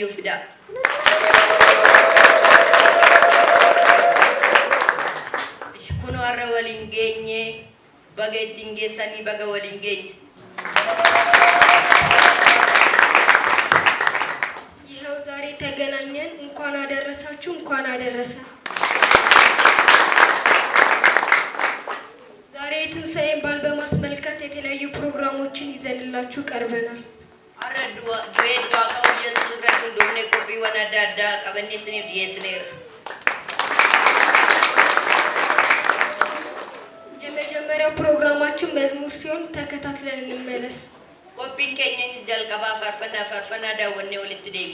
waaqayyo fida ishkuno arra walin geenye baga ittiin geessanii baga walin geenye ይኸው ዛሬ ተገናኘን እንኳን አደረሳችሁ እንኳን አደረሰን ዛሬ ትንሣኤን በዓል በማስመልከት የተለያዩ ፕሮግራሞችን ይዘንላችሁ ቀርበናል አረዱ ቤት ዋቀው ኢየሱስ ክርስቶስ ዶኔ ኮፒ ወናዳዳ ቀበኔ ስኔ ዲየስኔር የመጀመሪያው ፕሮግራማችን መዝሙር ሲሆን ተከታትለን እንመለስ ኮፒን ከኛን ጀልቀባ ፈርፈና ዳወኔ ወልት ዴቢ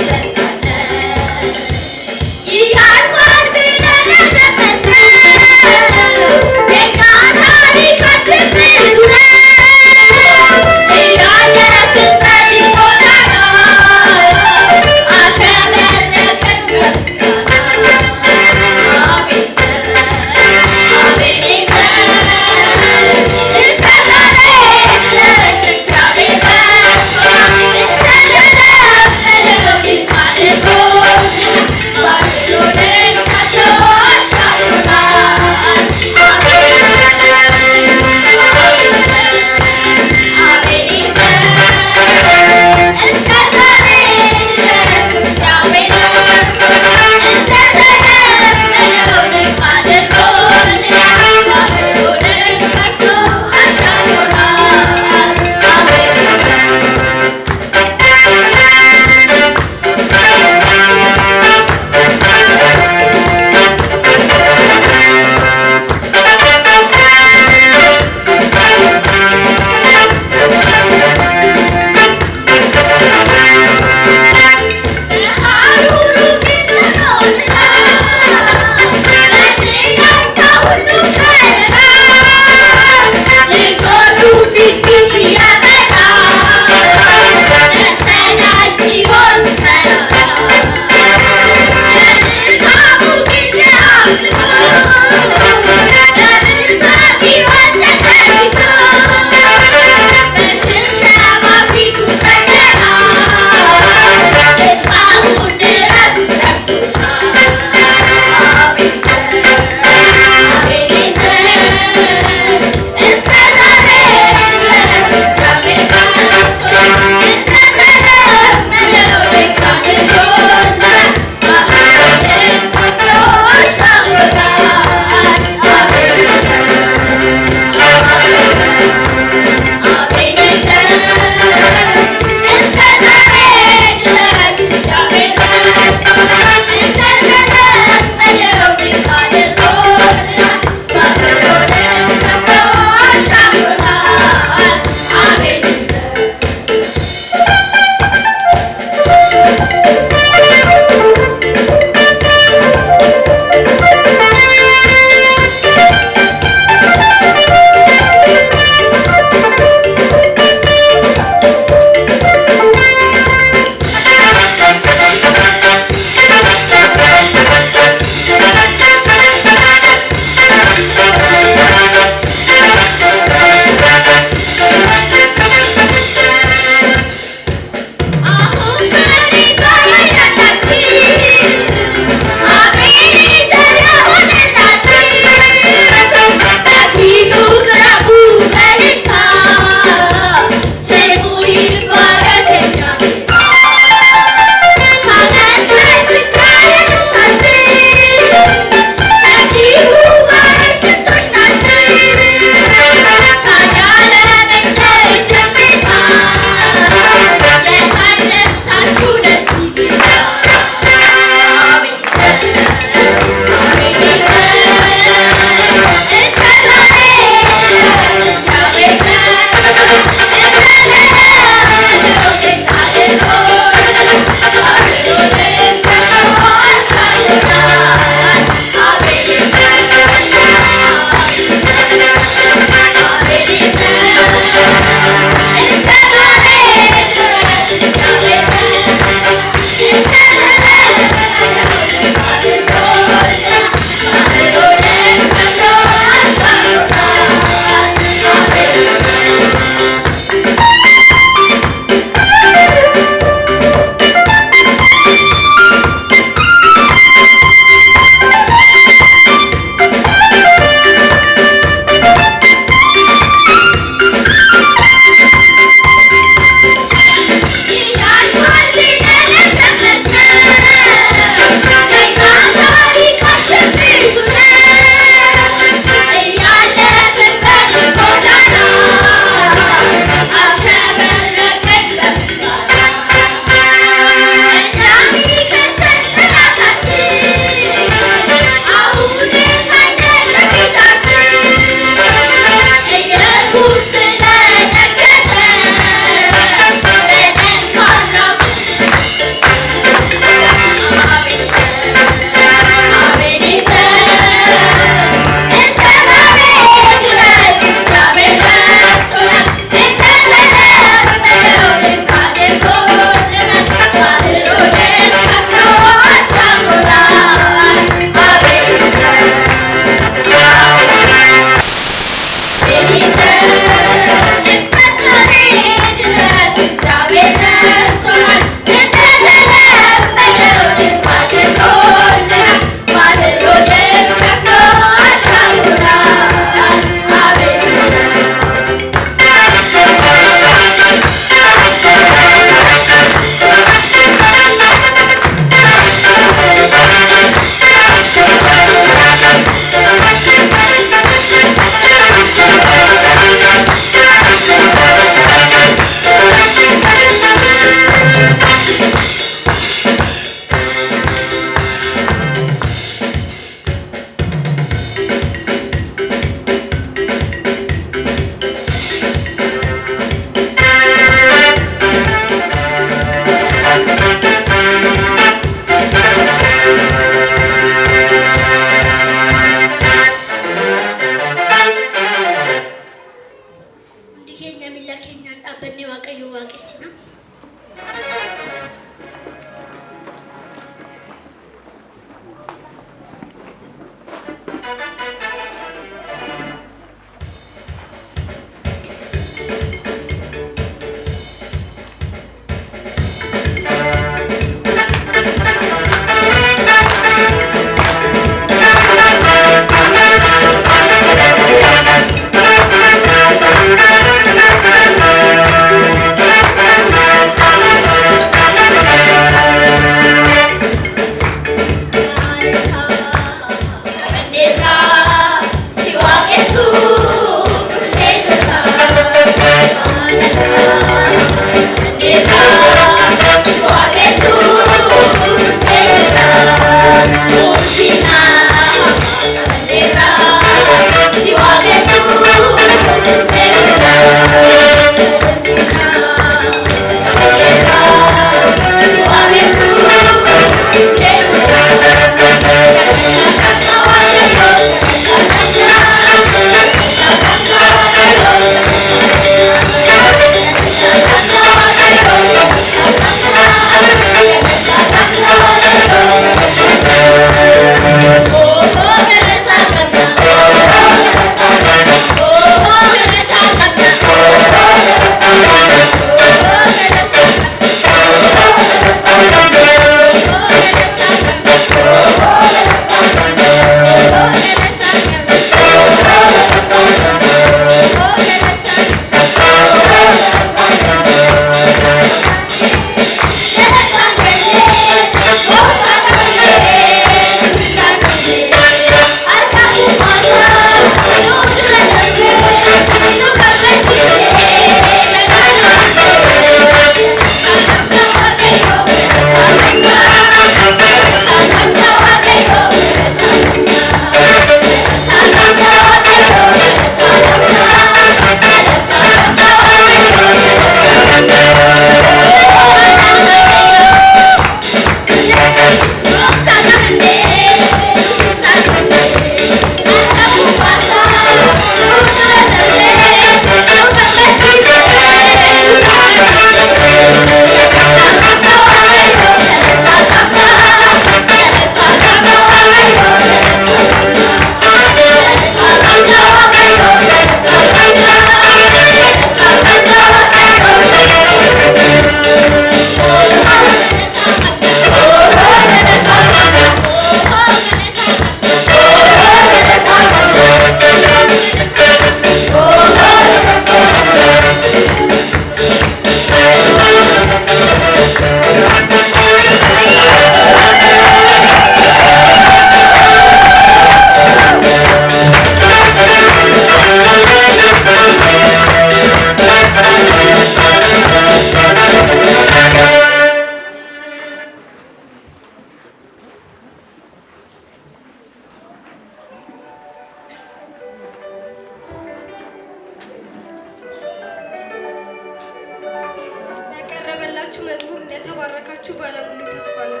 እንደምትወዳችሁ ባለሙሉ ተስፋ ነው።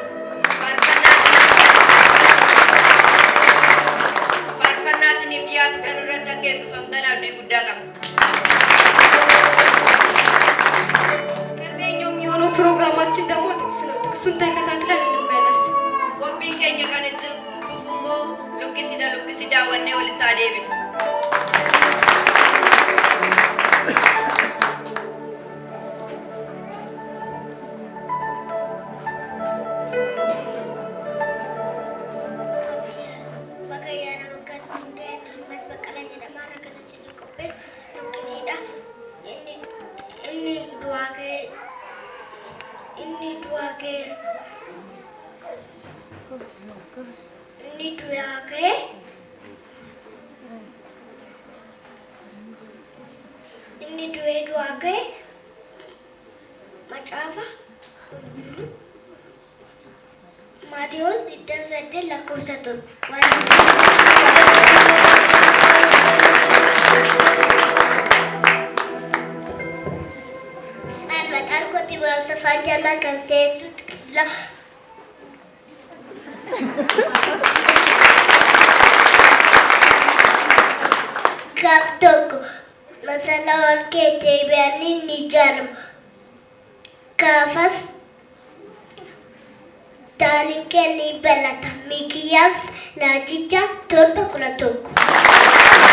Faarfannaa isiniif dhiyaatu kan irratti dhaggeeffamtanaaf ni guddaa qaba. ቀጣይኛው የሚሆነው ፕሮግራማችን ደግሞ ጥቅስ ነው። ጥቅሱን ተከታትለን እንመለስ። Qophiin keenya kan itti fufu immoo lukkisi daawwannee walitti adeemna. Inni du'aa ga'e macaafa Maatiyos 28 lakkoofsa 1. Maqaan kootii barumsa afaan Jarman kan seentu Xiqila gaaf tokko masala ol kee deebi'anii ni ijaaramu. Gaafas daaliin kee ni bal'ata. Mikiyaas Raajicha 7:11.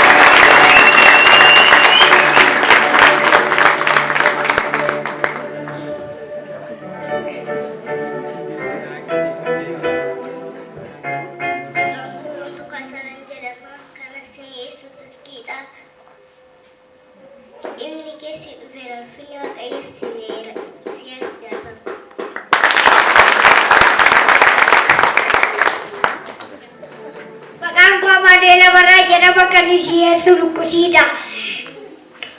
Kan Yesus lukusida.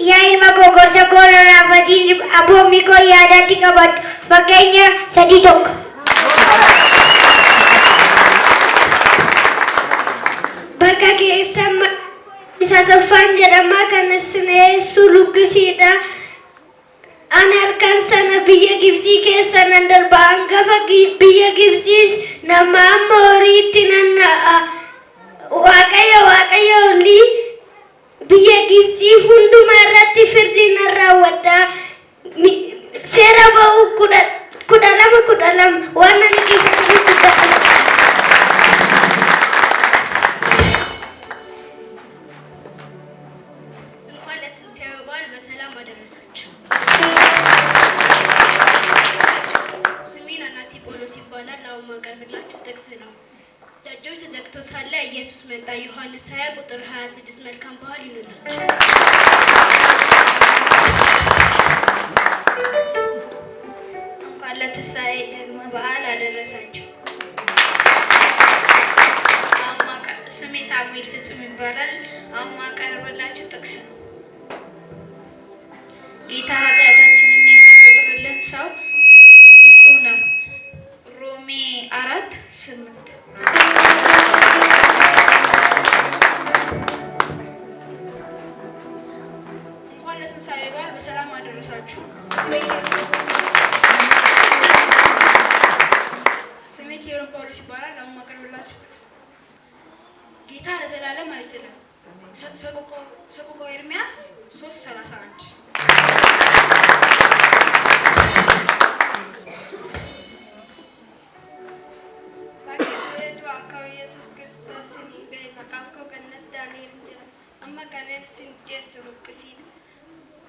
Ya ilma gogorsa corona badin abomi ko yada tikabat makanya sadidok. Baka kesa bisa tafan jarama kan sene sulukusida. Anarkan sana biya gibsi kesa nandar bangga bagi biya gibsi nama moritinan Waaqayyo li biyya Gibsi hundumaa irratti firdiin raawwadha. Seera ba'uu 12 waan ani keessatti dubbadha. እንኳን ለትንሣኤው በዓል በሰላም አደረሳችሁ። ስሜን አናቲ ጳውሎስ ይባላል። አሁን ማቀርብላችሁ ጥቅስ ነው። ደጆች ተዘግቶ ሳለ ኢየሱስ መጣ። ዮሐንስ 20:26 መልካም በዓል ይሁንላችሁ። እንኳን ለትንሣኤ በዓል አደረሳችሁ። ስሜ ሳሙኤል ፍጹም ይባላል። አሁን ማቀርብላችሁ ጥቅስ ነው። ጌታ ኃጢአታችንን የሚቆጥርልን ሰው ብፁዕ ነው። ሮሜ 4:8 እንኳን ለትንሣኤ በዓል በሰላም አደረሳችሁ። ስሜ ኬሮን ጳውሎስ ይባላል። አሁን ማቀርብላችሁ ጌታ ለዘላለም አይጥልም። ሰቆቃወ ኤርምያስ 3:31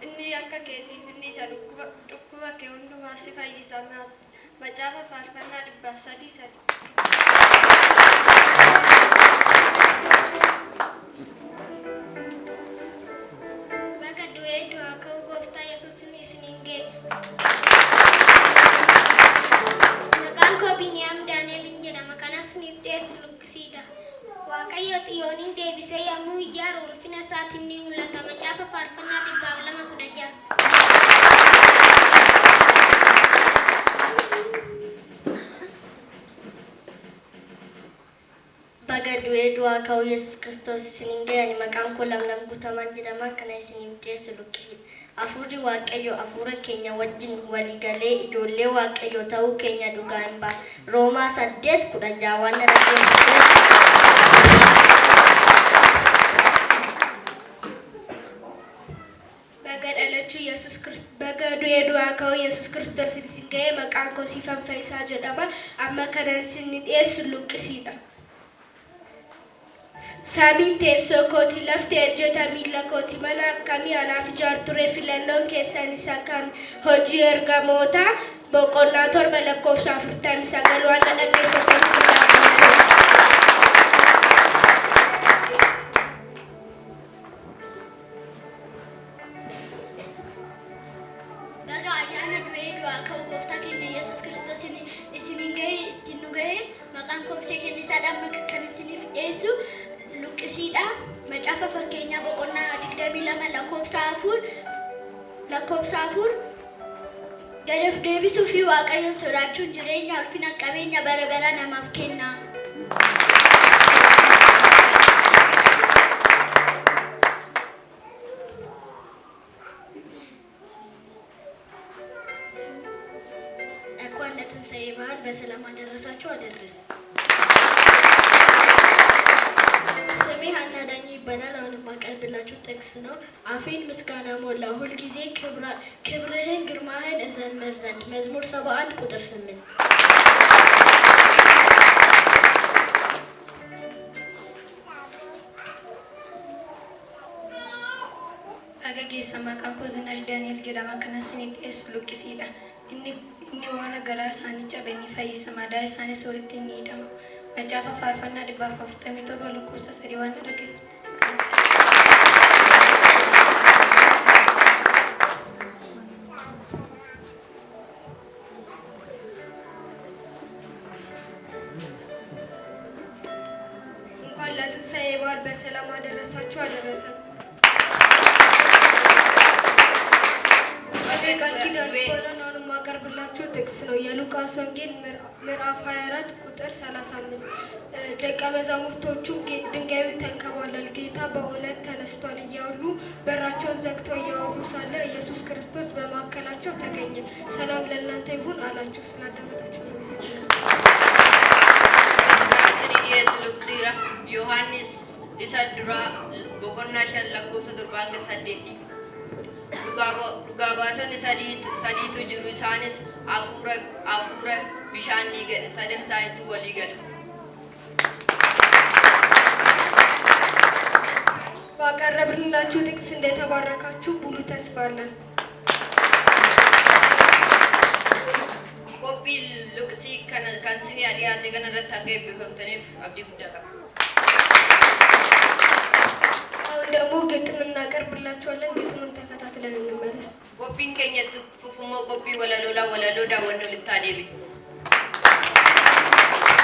inni akka keessiif inni isa dhukkuba kee hundumaa si fayyisa. Macaafa faarfannaa 103:3. Bakka du'ee du'aa ka'uu gooftaa Yesuusin isiniin ga'e. Maqaan koo Biniyaam Daani'elin jedhama. Kanas isiniif dhiyeessu lukkisiidha. Waaqayyo Xiyoonin deebisee yommuu ijaaru ulfina isaatiin ni mul'ata. Macaafa faarfannaa 2:16. Baga du'ee du'aa ka'uu Yesuus Kiristoos isiniin ga'e. Maqaan koo Lamlam Guutamaan jedhama. Kana isiniif dhiyeessu Afuurri Waaqayyo afuura keenya wajjin waliigalee ijoollee Waaqayyo ta'uu keenya dhugaa hin ba'a. Roomaa 8:16 waan Bagadu Edua kau Yesus Kristus singae maqaan koo siifan Faayisaa jedhama. Amma kanan sinni dhiyeessu luqqisiidha. Samiin teessoo kooti lafti ejjeta miila kooti mana akkamii anaaf ijaarture filannoon keessan isa kam hojii ergamoota boqonnaa 7:49 waan dhaggeeffatan. Macaafa fakkeenyaa boqonnaa 22 lakkoofsa 4 gadaaf deebisuu fi Waaqayyoon sodaachuun jireenya ulfina qabeenya bara bara namaaf kenna. እንኳን ለትንሣኤ በዓል በሰላም አደረሳችሁ አደረሰን። ይባላል። አሁን የማቀርብላችሁ ጥቅስ ነው። አፌን ምስጋና ሞላ ሁልጊዜ ክብርህን ግርማህን እዘምር ዘንድ መዝሙር 71:8 Agaggeessa maqaan koo Zinash Daani'el jedhama. Kanas isiniif dhiyeessu luqqisiidha. Inni warra garaa isaanii cabe ni fayyisa. Madaa isaanis walitti ni hidhama. Macaafa faarfannaa 47 lakkoofsa 3 waan dhaggeeffatan. እንኳን ለትንሣኤ በዓል በሰላም አደረሳችሁ አደረሰን። ቃል ኪዳን ሆነን አሁን የማቀርብላችሁ ጥቅስ ነው። የሉቃስ ወንጌል ምዕራፍ 24:35 ደቀ መዛሙርቶቹ ድንጋዩ ተንከባሏል፣ ጌታ በእውነት ተነስቷል እያሉ በራቸውን ዘግተው እያወሩ ሳለ ኢየሱስ ክርስቶስ በመካከላቸው ተገኘ። ሰላም ለእናንተ ይሁን አላቸው። ስላዳመጣችሁ ዮሐንስ isa dura boqonnaa 5 lakkoofsa 7 dhugaa baatonni sadiitu jiru. Isaanis hafuura bishaan ni gad sadan isaaniitu walii gala. ባቀረብንላችሁ ጥቅስ እንደተባረካችሁ ሙሉ ተስፋ አለን። Qophii luqsii kan sinii dhiyaate kana irratti akka eebbifamtaniif abdii guddaa qaba. አሁን ደግሞ ግጥም እናቀርብላችኋለን። ግጥሙን ተከታትለን እንመለስ። Qophiin keenya fufumoo qophii walaloodhaa walaloo daawwannoo litti adeeme.